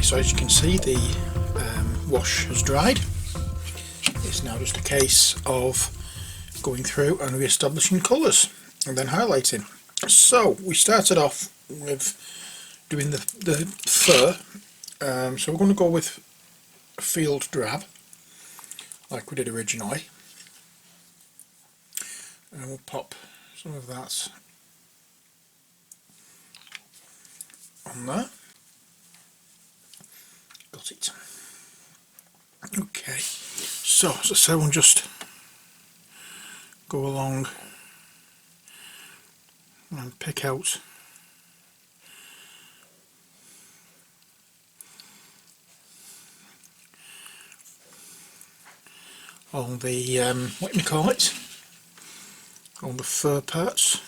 so as you can see, the wash has dried. It's now just a case of going through and re-establishing colours and then highlighting. So we started off with doing the fur, so we're going to go with field drab like we did originally, and we'll pop some of that on there. Got it. Okay, so as I say, we'll just go along and pick out all the what do you call it, all the fur parts,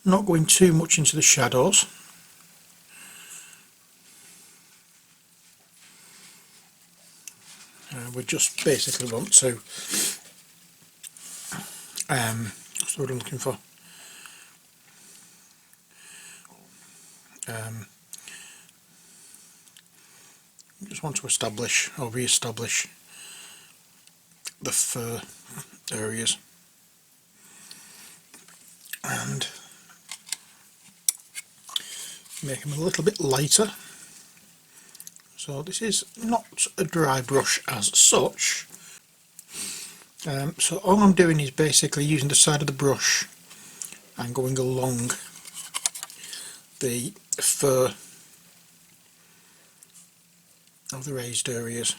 not going too much into the shadows. We just basically want to what's the word I'm looking for, just want to establish or re-establish the fur areas and make them a little bit lighter. So this is not a dry brush as such, so all I'm doing is basically using the side of the brush and going along the fur of the raised areas.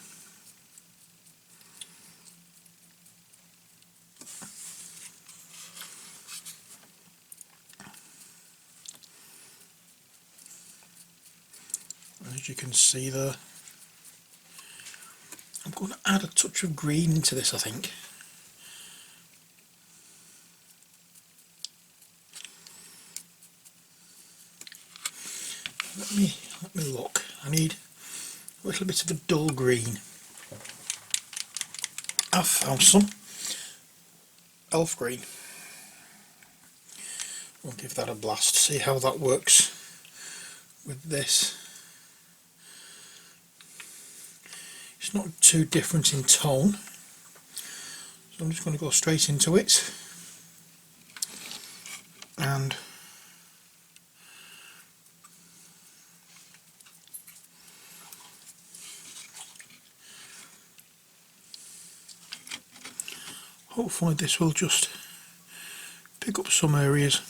As you can see there, I'm going to add a touch of green into this, I think. Let me look. I need a little bit of a dull green. I've found some elf green. We'll give that a blast, see how that works with this. It's not too different in tone, so I'm just going to go straight into it and hopefully this will just pick up some areas.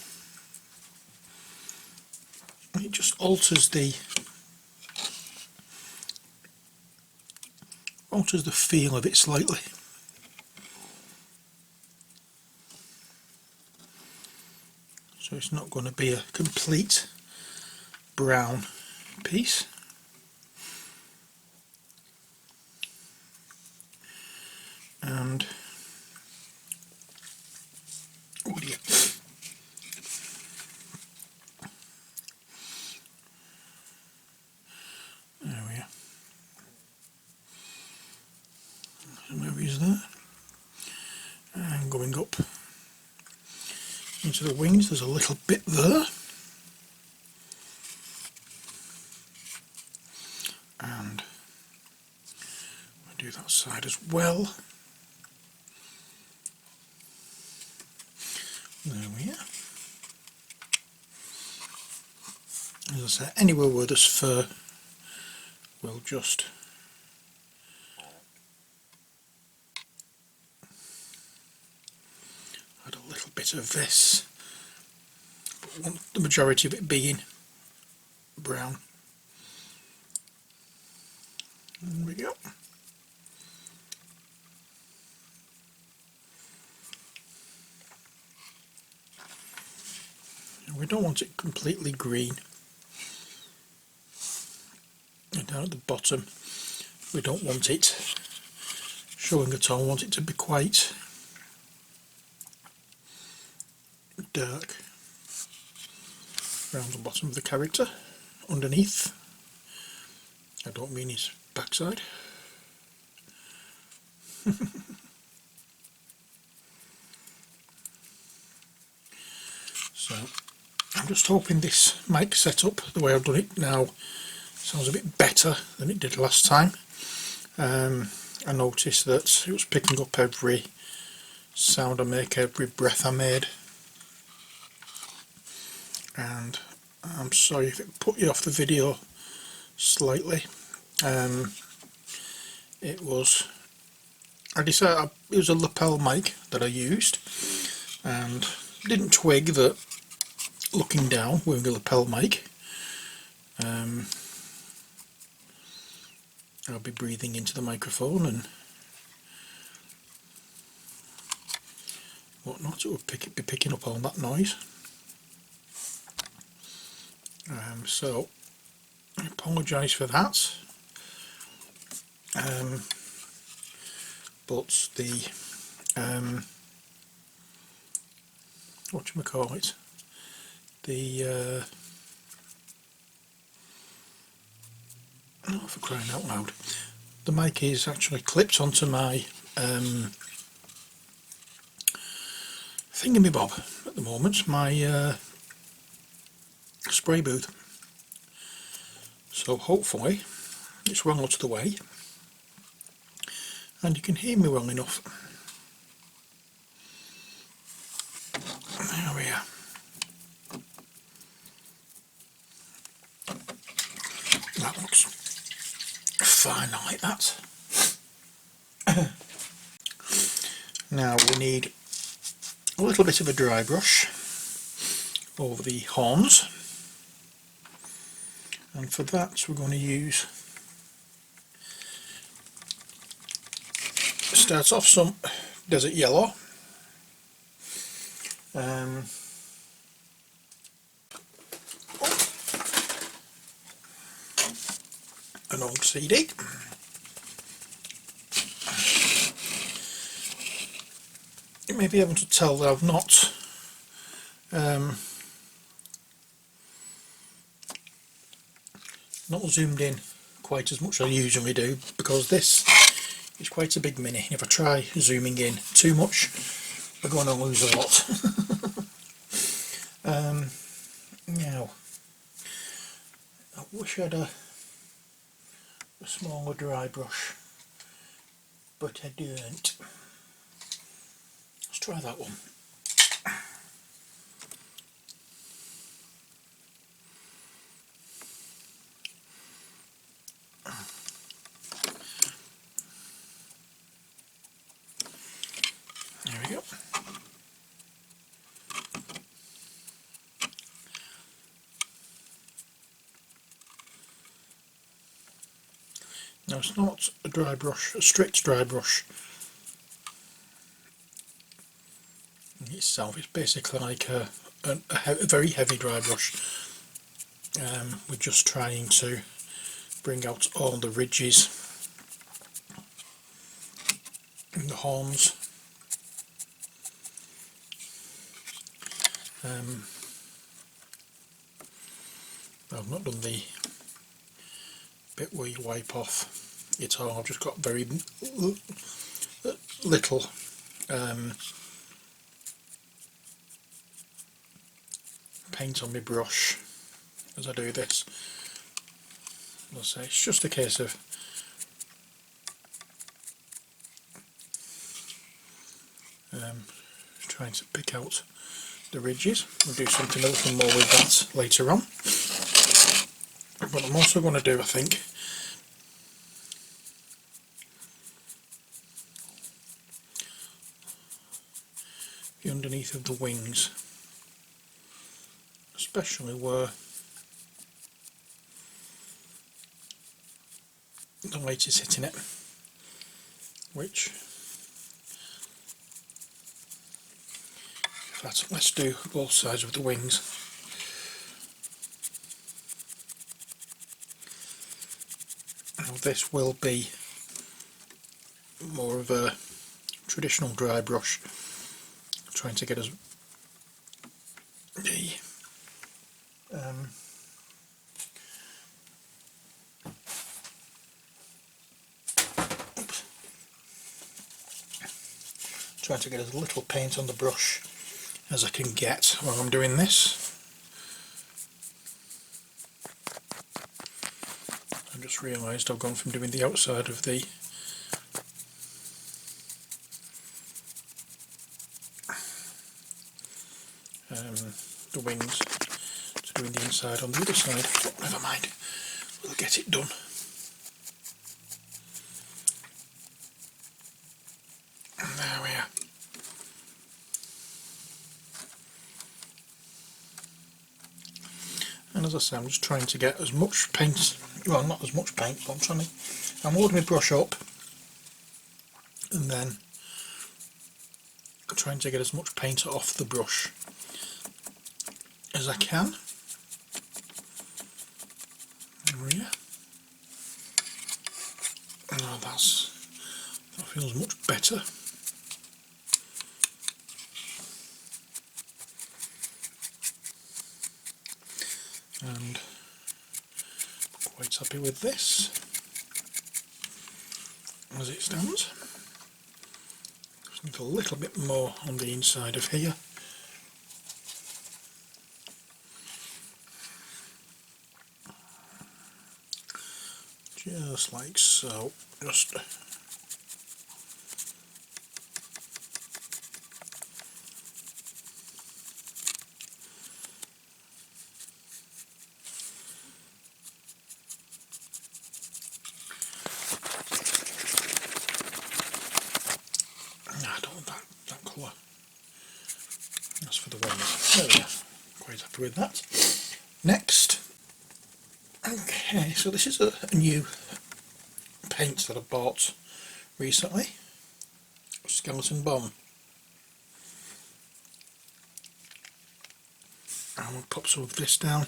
It just alters the feel of it slightly. So it's not going to be a complete brown piece. And oh dear. There we are. Some areas there. And going up into the wings, there's a little bit there. And we'll do that side as well. There we are. As I say, anywhere where there's fur, we'll just add a little bit of this, but want the majority of it being brown. There we go. And we don't want it completely green. And down at the bottom, we don't want it showing at all. We want it to be quite dark around the bottom of the character, underneath. I don't mean his backside. So I'm just hoping this mic setup, the way I've done it now, Sounds a bit better than it did last time. I noticed that it was picking up every sound I make, every breath I made, and I'm sorry if it put you off the video slightly. I decided it was a lapel mic that I used, and didn't twig that looking down with a lapel mic I'll be breathing into the microphone and whatnot. It would be picking up all that noise. So I apologise for that. But the whatchamacallit, the oh, for crying out loud, the mic is actually clipped onto my thingamabob at the moment, my spray booth. So hopefully it's well out of the way and you can hear me well enough. There we are. That looks fine, I like that. Now we need a little bit of a dry brush over the horns, and for that we're going to use, start off some desert yellow, an old CD, you may be able to tell that I've not zoomed in quite as much as I usually do, because this is quite a big mini. If I try zooming in too much, we're going to lose a lot. Now, I wish I had a smaller dry brush, but I don't. Let's try that one. There we go. Now it's not a dry brush, a strict dry brush in itself. It's basically like a very heavy dry brush. We're just trying to bring out all the ridges in the horns. I've not done the bit where you wipe off it all. I've just got very little paint on my brush as I do this. I'll say it's just a case of trying to pick out the ridges. We'll do something a little more with that later on. But I'm also going to do, I think, the underneath of the wings, especially where the light is hitting it, which, let's do both sides of the wings. Now this will be more of a traditional dry brush, trying to get us the trying to get as little paint on the brush as I can get while I'm doing this. I just realised I've gone from doing the outside of the wings to doing the inside on the other side, but never mind, we'll get it done. And there we are. And as I say, I'm just trying to get as much paint, well not as much paint, but I'm holding my brush up and then trying to get as much paint off the brush as I can. There we are. Now that feels much better. And quite happy with this as it stands. Just need a little bit more on the inside of here. Just like so. Just I don't want that colour. That's for the wings. There we are. Quite happy with that. Next. Okay, so this is a new paint that I bought recently. Skeleton Bomb. And we'll pop some of this down.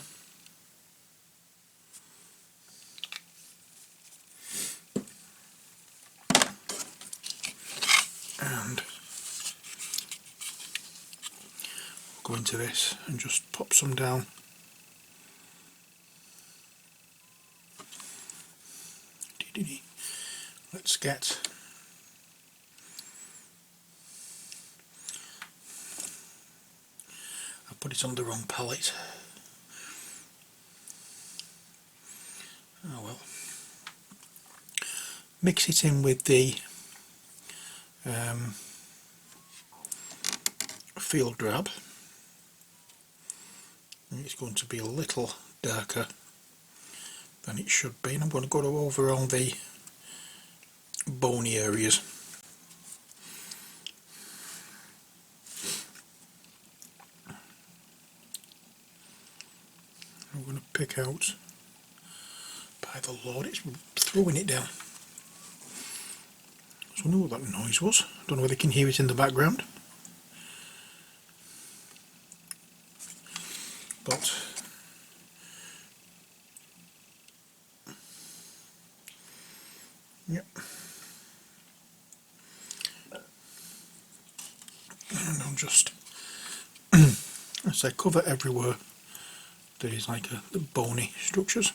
And go into this and just pop some down. Let's get I put it on the wrong palette. Oh well. Mix it in with the field drab. And it's going to be a little darker than it should be, and I'm going to go over on the bony areas. I'm going to pick out, by the Lord, it's throwing it down. So I know what that noise was. I don't know whether you can hear it in the background. But yep. And I'll just as I cover everywhere there is like the bony structures.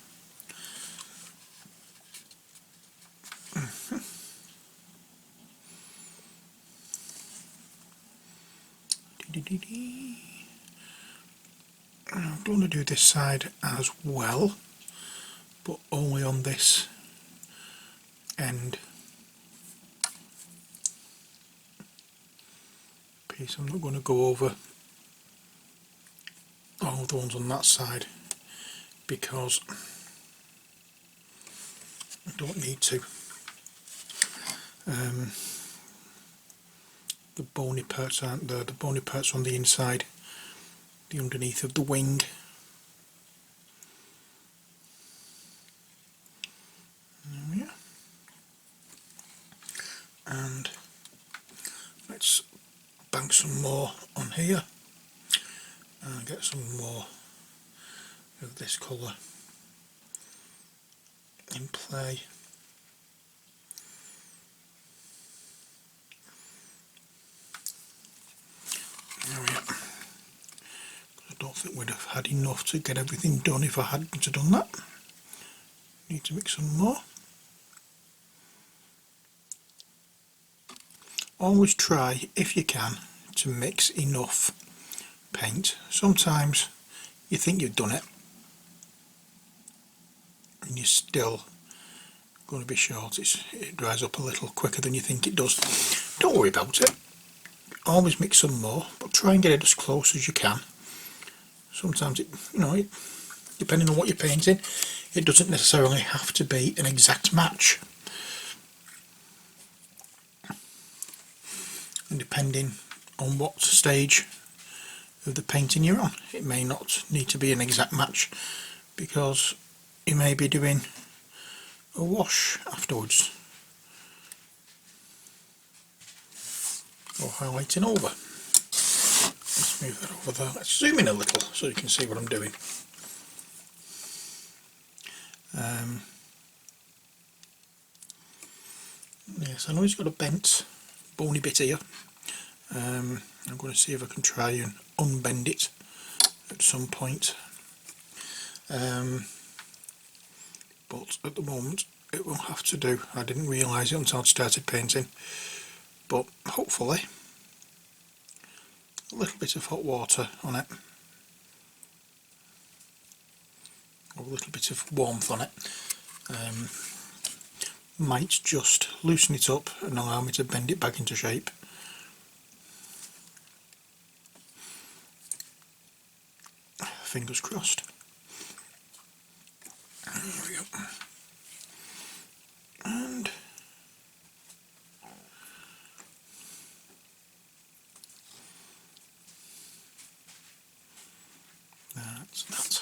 I'm going to do this side as well, but only on this end piece. I'm not going to go over all the ones on that side because I don't need to. The bony parts aren't there, the bony parts on the inside, the underneath of the wing. There we are. And let's bank some more on here and get some more of this colour in play. There we are. I don't think we'd have had enough to get everything done if I hadn't done that. Need to mix some more. Always try, if you can, to mix enough paint. Sometimes you think you've done it and you still going to be short. It dries up a little quicker than you think it does. Don't worry about it. Always mix some more, but try and get it as close as you can. Sometimes depending on what you're painting, it doesn't necessarily have to be an exact match. And depending on what stage of the painting you're on, it may not need to be an exact match, because you may be doing a wash afterwards or highlighting over. Let's move that over there. Let's zoom in a little so you can see what I'm doing. Yes, I know he's got a bent bony bit here. I'm going to see if I can try and unbend it at some point, but at the moment it will have to do. I didn't realise it until I started painting, but hopefully a little bit of hot water on it, or a little bit of warmth on it, might just loosen it up and allow me to bend it back into shape. Fingers crossed. There we go. And that's that.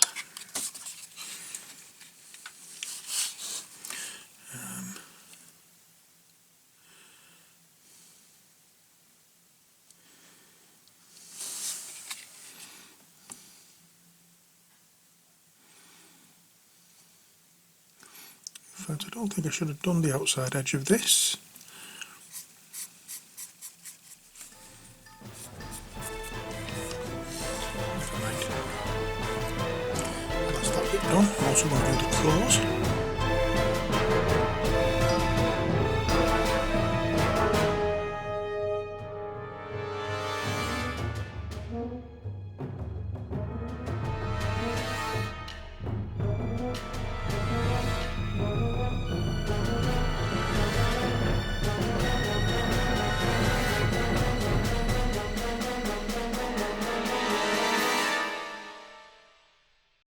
In fact, I don't think I should have done the outside edge of this. Never mind. That's that bit done. I'm also going to do the claws.